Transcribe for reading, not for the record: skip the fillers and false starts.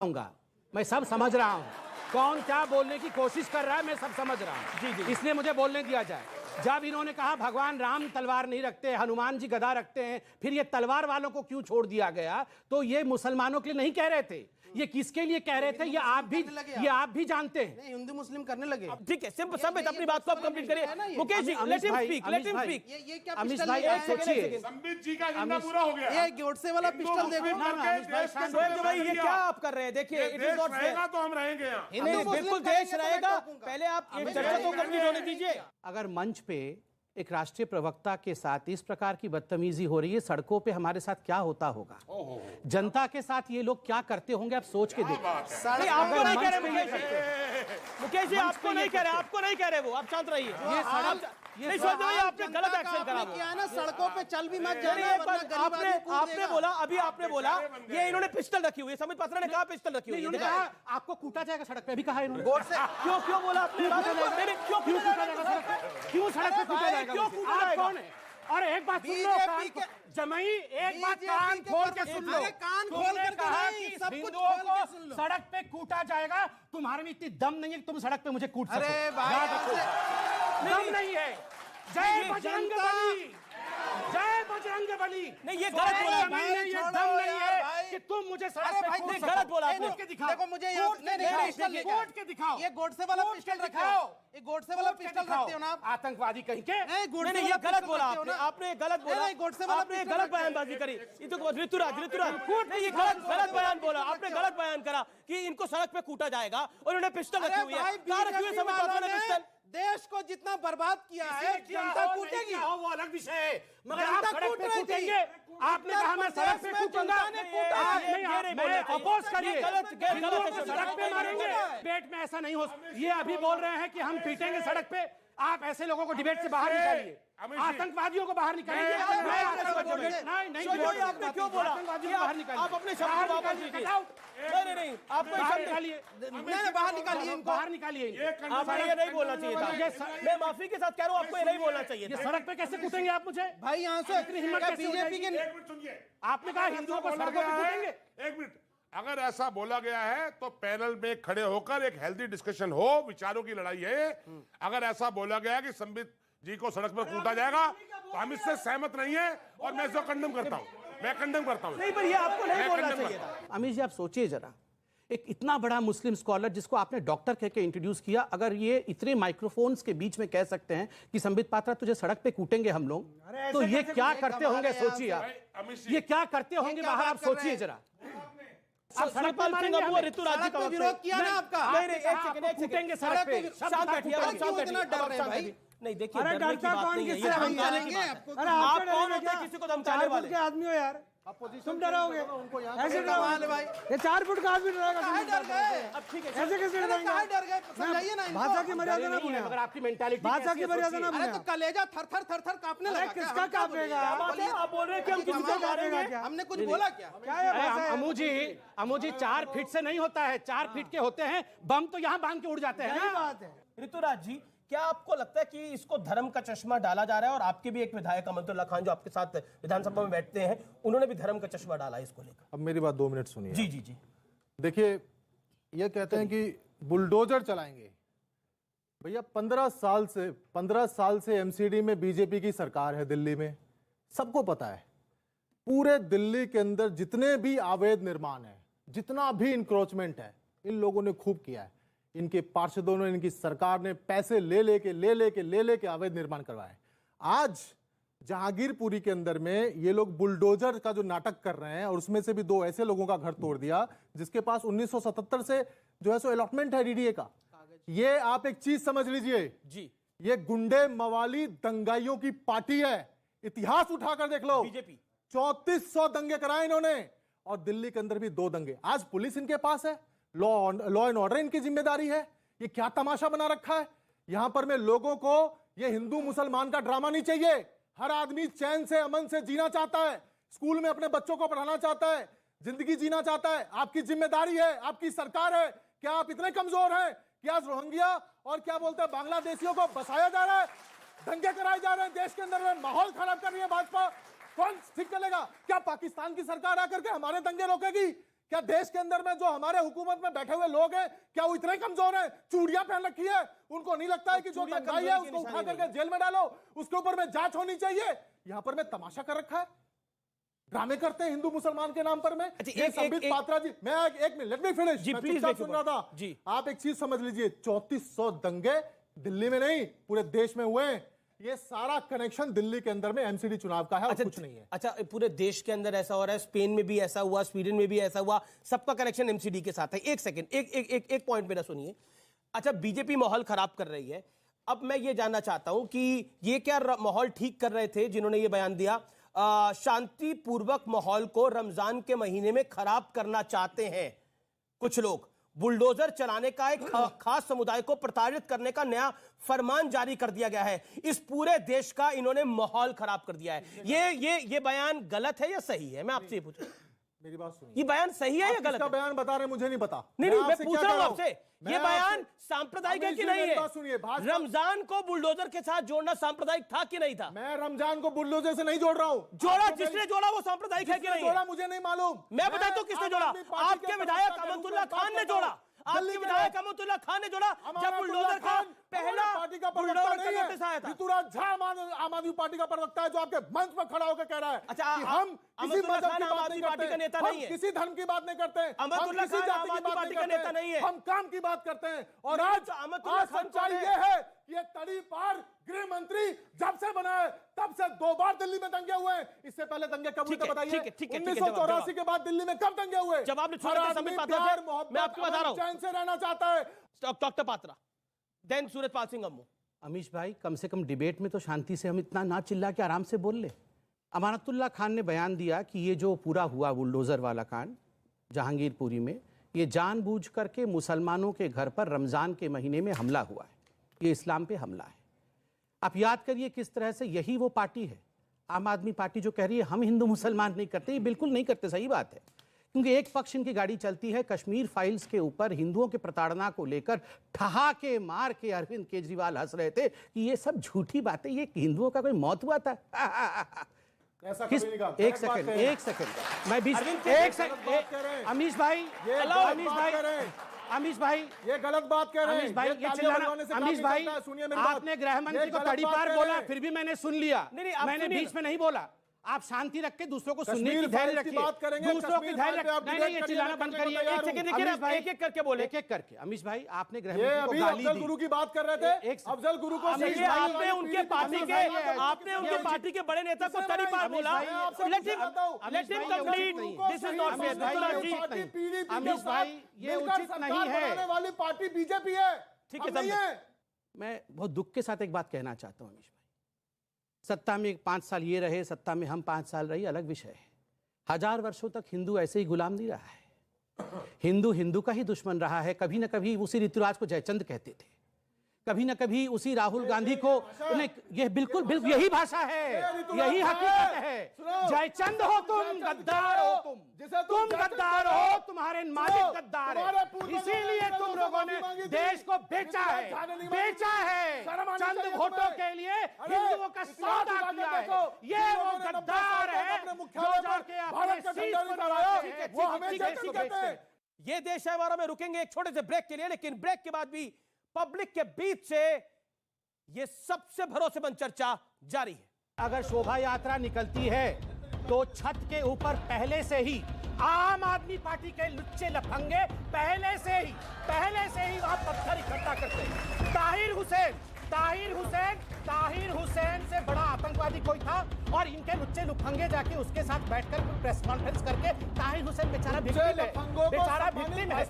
हूँ, मैं सब समझ रहा हूँ कौन क्या बोलने की कोशिश कर रहा है, मैं सब समझ रहा हूँ। जी जी, इसलिए मुझे बोलने दिया जाए। जब इन्होंने कहा भगवान राम तलवार नहीं रखते, हनुमान जी गदा रखते हैं, फिर ये तलवार वालों को क्यों छोड़ दिया गया, तो ये मुसलमानों के लिए नहीं कह रहे थे, ये किसके लिए कह रहे थे ये आप भी जानते हैं। हिंदू मुस्लिम करने लगे। ठीक है, सब अपनी बात को आप कंप्लीट करिए। Mukesh ji, let him speak. ये क्या अमित पिस्टल भाई लेके आप आए? सोचिए, संबित जी का एजेंडा पूरा हो गया। ये गोडसे वाला पिस्टल देखो। शोएब भाई, ये क्या आप कर रहे हैं? देखिए, इट इज नॉट रहेगा तो हम रहेंगे यहाँ। नहीं, बिल्कुल देश रहेगा। पहले आप ये चर्चा तो कंप्लीट होने दीजिए। अगर मंच पे एक राष्ट्रीय प्रवक्ता के साथ इस प्रकार की बदतमीजी हो रही है, सड़कों पे हमारे साथ क्या होता होगा, जनता के साथ ये लोग क्या करते होंगे, आप सोच के देखिए। आपको नहीं कह रहे मुकेश जी, आपको नहीं कह रहे वो, आप शांत रहिए। नहीं सोच रही, आपने गलत एक्शन करा। क्या है ना, सड़कों पे चल भी मत जाना। आपने बोला, अभी आपने बोला ये इन्होंने पिस्टल रखी हुई है। संबित पात्रा ने कहा पिस्टल रखी हुई है। आपको कूटा जाएगा सड़क पे, भी कहा इन्होंने। क्यों बोला आपने? क्यों कूटा जाएगा सड़क पे? क्यों सड़क पे कूटा जाएगा? क्यों कूटा आप जाएगा? कौन है? और एक बात सुन लो जमई, एक बात कान खोल के सुन लो। कान खोल कर कहा नहीं, कि सब कुछ हिंदुओं खोल के को सुन लो। सड़क पे कूटा जाएगा, तुम्हारे में इतनी दम नहीं है कि तुम सड़क पे मुझे कूट सको। अरे भाई, याद रखो, दम नहीं है। जय बजरंग बली, जय बजरंग बली। नहीं, ये गलत बोला दम नहीं है कि तुम मुझे सड़क पे कूट सको। गलत बोला आपने। कूट के दिखाओ। देखो मुझे कूट के दिखाओ। ये गोडसे वाला पिस्टल रखाओ। ये गोडसे वाला पिस्टल रखते हो ना आप? आतंकवादी कहीं के। नहीं, ये गलत बोला आपने गलत बोला। गोडसे वाला आपने गलत बयानबाजी करी। ये तो ऋतुराज नहीं, ये गलत बयान बोला आपने। गलत बयान करा कि इनको सड़क पे कूटा जाएगा और उन्होंने पिस्टल रखी हुई है। कहां रखी हुई है संबित पात्रा ने पिस्टल? देश को जितना बर्बाद किया है, जनता कूटेगी। वो अलग विषय है, मगर आप सड़क पे कूटेंगे। आपने कहा मैं सड़क पे कूटूंगा, मैं अपोज करिए। सड़क पे मारेंगे, पेट में ऐसा नहीं हो। ये अभी बोल रहे हैं कि हम पीटेंगे सड़क पे। आप ऐसे लोगों को डिबेट से बाहर निकालिए, आतंकवादियों को बाहर निकालिए। नहीं, आपने क्यों बोला? आप अपने शब्द को वापस लीजिए। नहीं, आपको बाहर निकालिए, बाहर निकालिए इनको, बाहर निकालिए। आपको ये नहीं बोलना चाहिए था। मैं माफी के साथ कह रहा हूँ, आपको ये नहीं बोलना चाहिए था। सड़क पे कैसे कूटेंगे आप मुझे? भाई यहाँ से इतनी हिम्मत कैसे हो बीजेपी जाएगी? के एक मिनट सुनिए। आपने कहा हिंदुओं को सड़कों पे कूटेंगे। एक मिनट, अगर ऐसा बोला गया है तो पैनल में खड़े होकर एक हेल्दी डिस्कशन हो, विचारों की लड़ाई है। अगर ऐसा बोला गया कि संबित जी को सड़क पर कूटा जाएगा तो हम इससे सहमत नहीं है और मैं इसको कंडेम करता हूं। मैं कंडेम करता हूं। नहीं, पर ये आपको नहीं बोलना चाहिए था। अमित जी आप सोचिए जरा, एक इतना बड़ा मुस्लिम स्कॉलर जिसको आपने डॉक्टर कह के इंट्रोड्यूस किया, अगर ये इतने माइक्रोफोन्स के बीच में कह सकते हैं कि संबित पात्रा तुझे सड़क पे कूटेंगे हम लोग, तो ये क्या करते होंगे सोचिए आप। ये क्या करते होंगे बाहर, आप सोचिए जरा। आप सड़क पे मारेंगे, ऋतुराज जी का विरोध किया ना आपका। नहीं, एक सेकंड, कूटेंगे सड़क पे। शांत बैठिए। नहीं, देखिए, डरने की बात नहीं है, ये धमकाने की बात है। आप कौन होते हैं किसी को धमकाने वाले? के आदमी हो यार, तुम डराओगे ऐसे? भाई ये 4 फुट का आदमी डरेगा? डर गए, अब ठीक है, ऐसे कैसे डरेंगे? डर गए, समझाइए ना इनको। भाषा की मर्यादा ना भूलें, मगर आपकी मेंटालिटी भाषा की मर्यादा ना अरे भूलें। तो कलेजा थर थर कांपने लगा। किसका कांपेगा? आप बोल रहे हैं कि हम किसी को मारेंगे? हमने कुछ बोला क्या? क्या है भाषा? अमू जी 4 फीट से नहीं होता है, 4 फीट के होते हैं, बम तो यहाँ बांध के उड़ जाते हैं यही ना। बात है। ऋतुराज जी, क्या आपको लगता है कि इसको धर्म का चश्मा डाला जा रहा है? और आपके भी एक विधायक अमनतुल्लाह खान जो आपके साथ विधानसभा में बैठते हैं, उन्होंने भी धर्म का चश्मा डाला है इसको लेकर। अब मेरी बात 2 मिनट सुनिए। जी जी जी, देखिए, ये कहते हैं कि बुलडोजर चलाएंगे। भैया 15 साल से एमसीडी में बीजेपी की सरकार है दिल्ली में, सबको पता है। पूरे दिल्ली के अंदर जितने भी अवैध निर्माण है, जितना भी इंक्रोचमेंट है, इन लोगों ने खूब किया है। इनके पार्षदों ने, इनकी सरकार ने पैसे ले लेके अवैध निर्माण करवाए। आज जहांगीरपुरी के अंदर में ये लोग बुलडोजर का जो नाटक कर रहे हैं, और उसमें से भी 2 ऐसे लोगों का घर तोड़ दिया जिसके पास 1977 से जो है सो अलॉटमेंट है डीडीए का। ये आप एक चीज समझ लीजिए जी, ये गुंडे मवाली दंगाइयों की पार्टी है। इतिहास उठाकर देख लो, बीजेपी 3400 दंगे कराए इन्होंने, और दिल्ली के अंदर भी 2 दंगे। आज पुलिस इनके पास है, लॉ एंड ऑर्डर इनकी जिम्मेदारी है। ये क्या तमाशा बना रखा है यहां पर। मैं लोगों को ये हिंदू मुसलमान का ड्रामा नहीं चाहिए। हर आदमी चैन से, अमन से जीना चाहता है, स्कूल में अपने बच्चों को पढ़ाना चाहता है, जिंदगी जीना चाहता है। आपकी जिम्मेदारी है, आपकी सरकार है। क्या आप इतने कमजोर हैं कि आज रोहिंग्या और क्या बोलते हैं बांग्लादेशियों को बसाया जा रहा है, दंगे कराए जा रहे हैं देश के अंदर में, माहौल खराब कर रही है भाजपा? कौन ठीक चलेगा? क्या पाकिस्तान की सरकार आकर के हमारे दंगे रोकेगी? क्या देश के अंदर में जो हमारे हुकूमत में बैठे हुए लोग हैं क्या वो इतने कमजोर हैं? चूड़ियां पहन रखी है, उनको नहीं लगता है कि जो दंगाई है उसको उठा करके जेल में डालो, उसके ऊपर में जांच होनी चाहिए? यहां पर मैं तमाशा कर रखा है, ड्रामे करते हैं हिंदू मुसलमान के नाम पर में। ये संबित पात्रा जी, मैं एक मिनट, लेट मी फिनिश, जी, मैं प्लीज चुपचाप सुन रहा था जी। आप एक चीज समझ लीजिए, 3400 दंगे दिल्ली में नहीं पूरे देश में हुए हैं। ये सारा कनेक्शन दिल्ली के अंदर में एमसीडी चुनाव का है और कुछ नहीं है। अच्छा, पूरे देश के अंदर ऐसा हो रहा है, स्पेन में भी ऐसा हुआ, स्वीडन में भी ऐसा हुआ, सबका कनेक्शन एमसीडी के साथ है। एक सेकंड, एक पॉइंट मेरा सुनिए। अच्छा, बीजेपी माहौल खराब कर रही है। अब मैं ये जानना चाहता हूं कि ये क्या माहौल ठीक कर रहे थे जिन्होंने ये बयान दिया? शांतिपूर्वक माहौल को रमजान के महीने में खराब करना चाहते हैं कुछ लोग। बुलडोजर चलाने का एक खास समुदाय को प्रताड़ित करने का नया फरमान जारी कर दिया गया है। इस पूरे देश का इन्होंने माहौल खराब कर दिया है। ये बयान गलत है या सही है? मैं आपसे ये पूछ, मेरी बात सुनिए, ये बयान सही है या गलत है? बयान बता रहे, मुझे नहीं पता। नहीं, मैं पूछ रहा हूं आपसे, ये बयान आपसे सांप्रदायिक है कि नहीं है? सुनिए, रमजान को बुलडोजर के साथ जोड़ना सांप्रदायिक था कि नहीं था? मैं रमजान को बुलडोजर से नहीं जोड़ रहा हूं। जोड़ा, जिसने जोड़ा वो सांप्रदायिक है कि नहीं जोड़ा है? मुझे नहीं मालूम। मैं बताता हूं किसने जोड़ा। आपके विधायक अमतुल्ला खान ने जोड़ा। आपके विधायक अमतुल्ला खान ने जोड़ा जब बुलडोजर का पहला पार्टी का बुलडोजर का नोटिस आया था। ऋतुराज झा आम आदमी पार्टी का प्रवक्ता है जो आपके मंच पर खड़ा होकर कह रहा है अच्छा, कि हम किसी अमतुल्ला मजहब खान की आम बात आदमी नहीं पार्टी का करते, नेता हम नहीं है। किसी धर्म की बात नहीं करते, हम अमतुल्ला किसी खान जाति आम की आदमी बात पार्टी नहीं का नेता करते, नहीं है। हम काम की बात करते हैं। और नहीं, आज तो अमतुल्ला खान सच्चाई कौन है? ये है कि ये तड़ी पार गृह मंत्री जब से बना है तब से 2 बार दिल्ली में दंगे हुए हैं। इससे पहले दंगे कब हुए ठीक है, बताइए? ठीक है, ठीक है, 1984 के बाद दिल्ली में कब दंगे हुए? जब आपने छोड़ा हर था आदमी संबित पात्रा प्यार, से, मोहब्बत, मैं आपको बता रहा हूं। चैन से रहना चाहता है। डॉक्टर पात्रा, देन सूरजपाल सिंह अम्मू। अमीश भाई, कम से कम डिबेट में तो शांति से हम इतना ना चिल्ला के आराम से बोल ले। अमानतुल्लाह खान ने बयान दिया कि ये जो पूरा हुआ बुलडोजर वाला कांड जहांगीरपुरी में, ये जानबूझ करके मुसलमानों के घर पर रमजान के महीने में हमला हुआ है, ये इस्लाम पे हमला है। आप याद करिए किस तरह से यही वो पार्टी है, आम आदमी पार्टी, जो कह रही है हम हिंदू मुसलमान नहीं करते। ये बिल्कुल नहीं करते, सही बात है। क्योंकि एक पक्ष इनकी गाड़ी चलती है कश्मीर फाइल्स के ऊपर, हिंदुओं के प्रताड़ना को लेकर ठहाके मार के अरविंद केजरीवाल हंस रहे थे कि ये सब झूठी बातें, ये हिंदुओं का कोई मौत हुआ था। ऐसा किस, कभी नहीं कहा। एक सेकंड, मैं बीच, एक सेकंड, अमीश भाई, अमीश भाई, ये गलत बात कह रहे हैं। अमीश भाई, ये चिल्लाना, अमीश भाई, आपने गृह मंत्री को तड़ी पार बोला, फिर भी मैंने सुन लिया। मैंने बीच में नहीं बोला। आप शांति रख के दूसरों को सुनने की धैर्य रखिए, दूसरों की धैर्य रखिए। नहीं, ये चिल्लाना बंद करिए। एक सेकंड, देखिए, एक एक करके बोले, एक एक करके। अमीश भाई, आपने गृह मंत्री को गाली दी। अफजल गुरु की बात कर रहे थे, अफजल गुरु को आपने उनके पार्टी के बड़े नेता को तड़ी पार बोला। Let him complete, this is not fair. Amish भाई, ये उचित नहीं है। वाली पार्टी बीजेपी है, ठीक है। मैं बहुत दुख के साथ एक बात कहना चाहता हूं अमीश भाई, सत्ता में 5 साल ये रहे, सत्ता में हम 5 साल रही, अलग विषय है। 1000 वर्षों तक हिंदू ऐसे ही गुलाम नहीं रहा है। हिंदू का ही दुश्मन रहा है। कभी ना कभी उसी ऋतुराज को जयचंद कहते थे, कभी ना कभी उसी राहुल गांधी को, ये बिल्कुल यही भाषा है, यही हकीकत है। जयचंद हो तुम, गद्दार हो तुम गद्दार हो, तुम्हारे मालिक गद्दार है। इसीलिए तुम लोगों ने देश को बेचा है, चंद वोटों के लिए हिंदुओं का सौदा किया है। ये वो गद्दार है जो जाके अपने सीट पर वो हमें कहते हैं। ये देश है हमारा। में रुकेंगे एक छोटे से ब्रेक के लिए, लेकिन ब्रेक के बाद भी पब्लिक के बीच से ये सबसे भरोसेमंद चर्चा जारी है। अगर शोभा यात्रा निकलती है तो छत के ऊपर पहले से ही आम आदमी पार्टी के लुच्चे लफंगे पहले से ही वहां पत्थर इकट्ठा करते हैं। ताहिर हुसैन से बड़ा आतंकवादी कोई था, और इनके लुच्चे लफंगे जाके उसके साथ बैठकर प्रेस कॉन्फ्रेंस करके, ताहिर हुसैन बेचारा विक्टिम है।